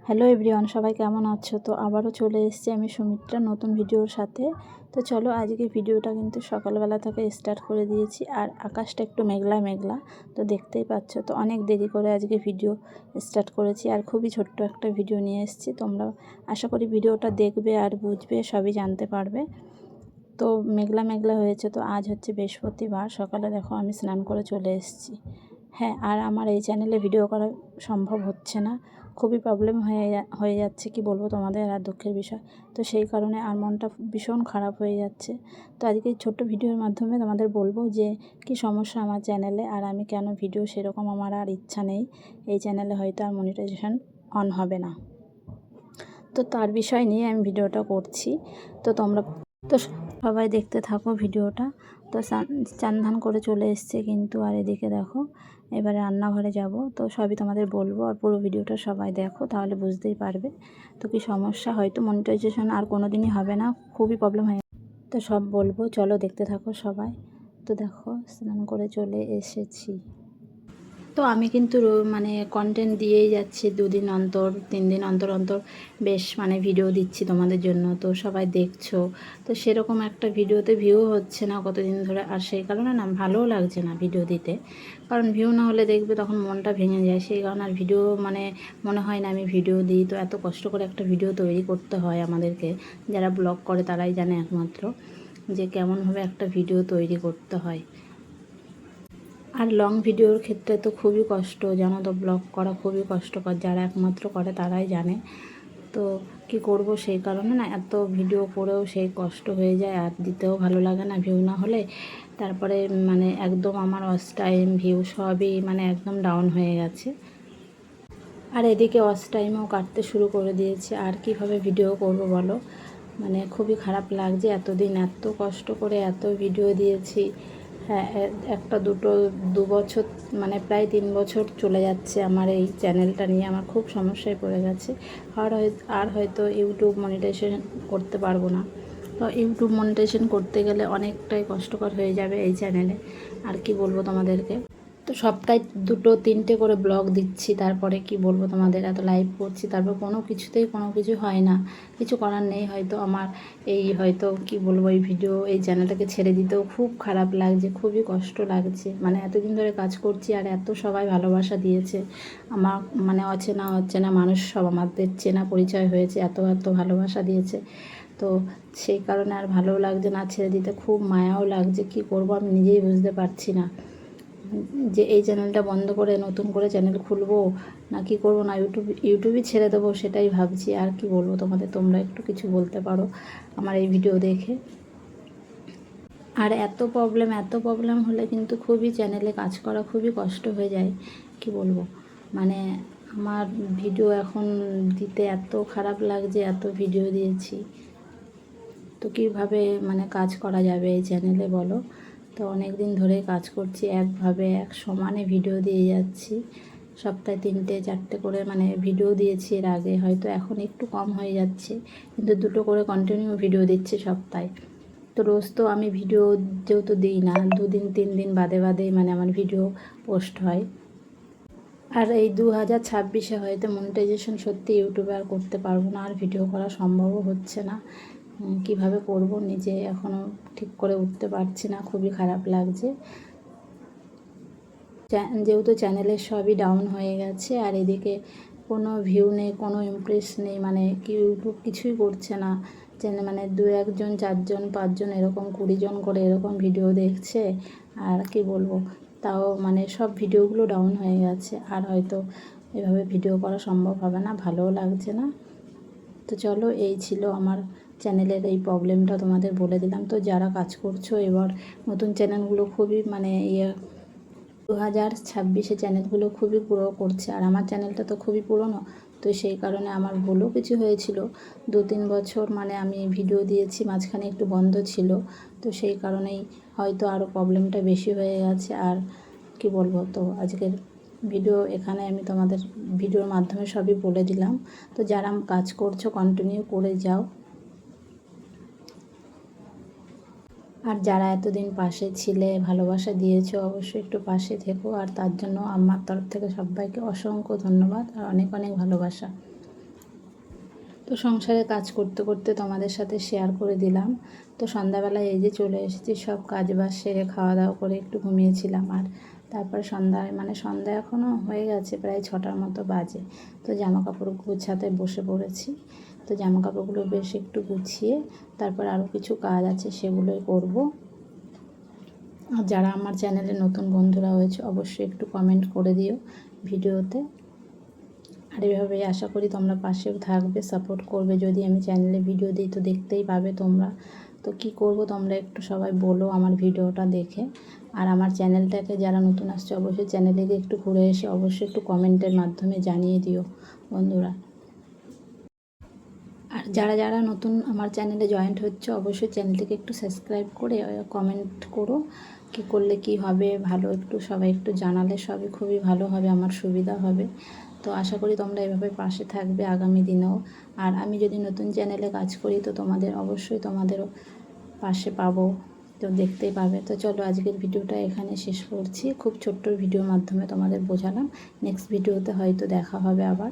Hello everyone, সবাই কেমন আছো? তো আবারও চলে এসেছি আমি সুমিত্রা নতুন ভিডিওর সাথে। তো চলো আজকে ভিডিওটা কিন্তু সকালবেলা থেকে স্টার্ট করে দিয়েছি, আর আকাশটা একটু মেঘলা মেঘলা, তো দেখতেই পাচ্ছ। তো অনেক দেরি করে আজকে ভিডিও স্টার্ট করেছি, আর খুবই ছোট্ট একটা ভিডিও নিয়ে এসেছি। তোমরা আশা করি ভিডিওটা দেখবে আর বুঝবে, সবই জানতে পারবে। তো মেঘলা মেঘলা হয়েছে। তো আজ হচ্ছে বৃহস্পতিবার, সকালে দেখো আমি স্নান করে চলে এসেছি। হ্যাঁ, আর আমার এই চ্যানেলে ভিডিও করা সম্ভব হচ্ছে না, খুবই প্রবলেম হয়ে যাচ্ছে, কি বলবো তোমাদের, আর দুঃখের বিষয়। তো সেই কারণে আর মনটা ভীষণ খারাপ হয়ে যাচ্ছে। তো আজকে এই ছোট্ট ভিডিওর মাধ্যমে তোমাদের বলবো যে কি সমস্যা আমার চ্যানেলে, আর আমি কেন ভিডিও সেরকম আমার আর ইচ্ছা নেই। এই চ্যানেলে হয়তো আর মনিটাইজেশন অন হবে না, তো তার বিষয় নিয়ে আমি ভিডিওটা করছি। তো তোমরা তো সবাই দেখতে থাকো ভিডিওটা। তো চান ধান করে চলে এসছে কিন্তু, আর এদিকে দেখো এবারে রান্নাঘরে যাব। তো সবই তোমাদের বলবো, আর পুরো ভিডিওটা সবাই দেখো, তাহলে বুঝতেই পারবে তো কি সমস্যা। হয়তো মনিটাইজেশন আর কোনো দিনই হবে না, খুবই প্রবলেম হয়। তো সব বলবো, চলো দেখতে থাকো সবাই। তো দেখো স্নান করে চলে এসেছি। তো আমি কিন্তু মানে কন্টেন্ট দিয়েই যাচ্ছি, 2 দিন অন্তর 3 দিন অন্তর অন্তর বেশ মানে ভিডিও দিচ্ছি তোমাদের জন্য। তো সবাই দেখছো, তো সেরকম একটা ভিডিওতে ভিউ হচ্ছে না কতদিন ধরে, আর সেই কারণে না ভালোও লাগছে না ভিডিও দিতে। কারণ ভিউ না হলে দেখবে তখন মনটা ভেঙে যায়, সেই কারণে আর ভিডিও মানে মনে হয় না আমি ভিডিও দিই। তো এত কষ্ট করে একটা ভিডিও তৈরি করতে হয় আমাদেরকে, যারা ব্লগ করে তারাই জানে একমাত্র যে কেমনভাবে একটা ভিডিও তৈরি করতে হয়। আর লং ভিডিওর ক্ষেত্রে তো খুবই কষ্ট, জানো তো, ব্লগ করা খুবই কষ্টকর, যারা একমাত্র করে তারাই জানে। তো কি করব, সেই কারণে না এত ভিডিও করেও সেই কষ্ট হয়ে যায়, আর দিতেও ভালো লাগে না ভিউ না হলে। তারপরে মানে একদম আমার ওয়াচ টাইম ভিউ সবই মানে একদম ডাউন হয়ে গেছে। আর এদিকে ওয়াচ টাইমও কাটতে শুরু করে দিয়েছে, আর কিভাবে ভিডিও করব বলো। মানে খুবই খারাপ লাগছে, এতদিন এত কষ্ট করে এত ভিডিও দিয়েছি। হ্যাঁ, একটা দুটো 2 বছর মানে প্রায় 3 বছর চলে যাচ্ছে আমার এই চ্যানেলটা নিয়ে, আমার খুব সমস্যায় পড়ে গেছে। আর হয়তো ইউটিউব মনিটাইজেশন করতে পারবো না। তো ইউটিউব মনিটাইজেশন করতে গেলে অনেকটাই কষ্টকর হয়ে যাবে এই চ্যানেলে। আর কি বলবো তোমাদেরকে, তো সপ্তাহে 2-3টে করে ব্লগ দিচ্ছি, তারপরে কি বলবো তোমাদের, এত লাইভ করছি, তারপর কোনো কিছুতেই কোনো কিছু হয় না। কিছু করার নেই, হয়তো আমার এই হয়তো কি বলবো, এই ভিডিও এই চ্যানেলটাকে ছেড়ে দিতেও খুব খারাপ লাগছে, খুবই কষ্ট লাগছে। মানে এতদিন ধরে কাজ করছি, আর এত সবাই ভালোবাসা দিয়েছে আমার, মানে অচেনা মানুষ সব আমাদের চেনা পরিচয় হয়েছে, এত এত ভালোবাসা দিয়েছে। তো সেই কারণে আর ভালোও লাগছে না, ছেড়ে দিতে খুব মায়াও লাগছে। কি করব আমি নিজেই বুঝতে পারছি না, যে এই চ্যানেলটা বন্ধ করে নতুন করে চ্যানেল খুলবো না কি করবো, না ইউটিউবই ছেড়ে দেবো, সেটাই ভাবছি। আর কি বলবো তোমাদের, তোমরা একটু কিছু বলতে পারো আমার এই ভিডিও দেখে। আর এত প্রবলেম হলে কিন্তু খুবই চ্যানেলে কাজ করা খুবই কষ্ট হয়ে যায়, কি বলবো। মানে আমার ভিডিও এখন দিতে এত খারাপ লাগছে, এত ভিডিও দিয়েছি, তো কীভাবে মানে কাজ করা যাবে এই চ্যানেলে বলো। তো অনেক দিন ধরে কাজ করছি, একভাবে এক সমানে ভিডিও দিয়ে যাচ্ছি, সপ্তাহে 3-4টে করে মানে ভিডিও দিয়েছি এর আগে, হয়তো এখন একটু কম হয়ে যাচ্ছে, কিন্তু 2টো করে কন্টিনিউ ভিডিও দিচ্ছি সপ্তাহে। তো রোজ তো আমি ভিডিও যেহেতু দিই না, 2 দিন 3 দিন বাদে বাদেই মানে আমার ভিডিও পোস্ট হয়। আর এই 2026-এ হয়তো মনিটাইজেশন সত্যি ইউটিউবে আর করতে পারবো না, আর ভিডিও করা সম্ভবও হচ্ছে না। কিভাবে করব নিজে এখনও ঠিক করে উঠতে পারছি না, খুবই খারাপ লাগছে। যেহেতু চ্যানেলের সবই ডাউন হয়ে গেছে, আর এদিকে কোনো ভিউ নেই, কোনো ইমপ্রেস নেই, মানে কি ইউটিউব কিছুই করছে না। চ্যানেল মানে 2-1 জন 4 জন 5 জন এরকম 20 জন করে এরকম ভিডিও দেখছে, আর কি বলবো, তাও মানে সব ভিডিওগুলো ডাউন হয়ে গেছে। আর হয়তো এভাবে ভিডিও করা সম্ভব হবে না, ভালোও লাগছে না। তো চলো, এই ছিল আমার চ্যানেলের এই প্রবলেমটা, তোমাদের বলে দিলাম। তো যারা কাজ করছো এবার নতুন চ্যানেলগুলো খুবই মানে 2026-এ চ্যানেলগুলো খুবই গ্রো করছে, আর আমার চ্যানেলটা তো খুবই পুরনো। তো সেই কারণে আমার ভুলও কিছু হয়েছিল, 2-3 বছর মানে আমি ভিডিও দিয়েছি, মাঝখানে একটু বন্ধ ছিল। তো সেই কারণেই হয়তো আরও প্রবলেমটা বেশি হয়ে গেছে। আর কি বলবো, তো আজকের ভিডিও এখানে আমি তোমাদের ভিডিওর মাধ্যমে সবই বলে দিলাম। তো যারা কাজ করছো কন্টিনিউ করে যাও, আর যারা এতদিন পাশে ছিলে, ভালোবাসা দিয়েছো, অবশ্যই একটু পাশে থেকো। আর তার জন্য আমার তরফ থেকে সবাইকে অসংখ্য ধন্যবাদ আর অনেক অনেক ভালোবাসা। তো সংসারে কাজ করতে করতে তোমাদের সাথে শেয়ার করে দিলাম। তো সন্ধ্যাবেলায় এই যে চলে এসেছি, সব কাজ বাজ সেরে খাওয়া দাওয়া করে একটু ঘুমিয়েছিলাম। আর তারপর সন্ধ্যা এখনও হয়ে গেছে, প্রায় 6টার মতো বাজে। তো জামা কাপড় গুছাতে বসে পড়েছি। তো জামা কাপড়গুলো বেশ একটু গুছিয়ে তারপর আরও কিছু কাজ আছে, সেগুলোই করব। আর যারা আমার চ্যানেলে নতুন বন্ধুরা হয়েছে অবশ্যই একটু কমেন্ট করে দিও ভিডিওতে। আর এভাবেই আশা করি তোমরা পাশেও থাকবে, সাপোর্ট করবে। যদি আমি চ্যানেলে ভিডিও দিই তো দেখতেই পাবে তোমরা। তো কি করব তোমরা একটু সবাই বলো আমার ভিডিওটা দেখে। আর আমার চ্যানেলটাকে যারা নতুন আসছে অবশ্যই চ্যানেলে একটু ঘুরে এসে অবশ্যই একটু কমেন্টের মাধ্যমে জানিয়ে দিও বন্ধুরা। আর যারা যারা নতুন আমার চ্যানেলে জয়েন্ট হচ্ছে অবশ্যই চ্যানেলটিকে একটু সাবস্ক্রাইব করে কমেন্ট করো, কি করলে কি হবে ভালো, একটু সবাই একটু জানালে সবই খুবই ভালো হবে, আমার সুবিধা হবে। তো আশা করি তোমরা এভাবে পাশে থাকবে আগামী দিনেও। আর আমি যদি নতুন চ্যানেলে কাজ করি তো অবশ্যই তোমাদেরও পাশে পাবো, তো দেখতেই পাবে। তো চলো আজকের ভিডিওটা এখানে শেষ করছি, খুব ছোট্ট ভিডিওর মাধ্যমে তোমাদের বোঝালাম। নেক্সট ভিডিওতে হয়তো দেখা হবে আবার।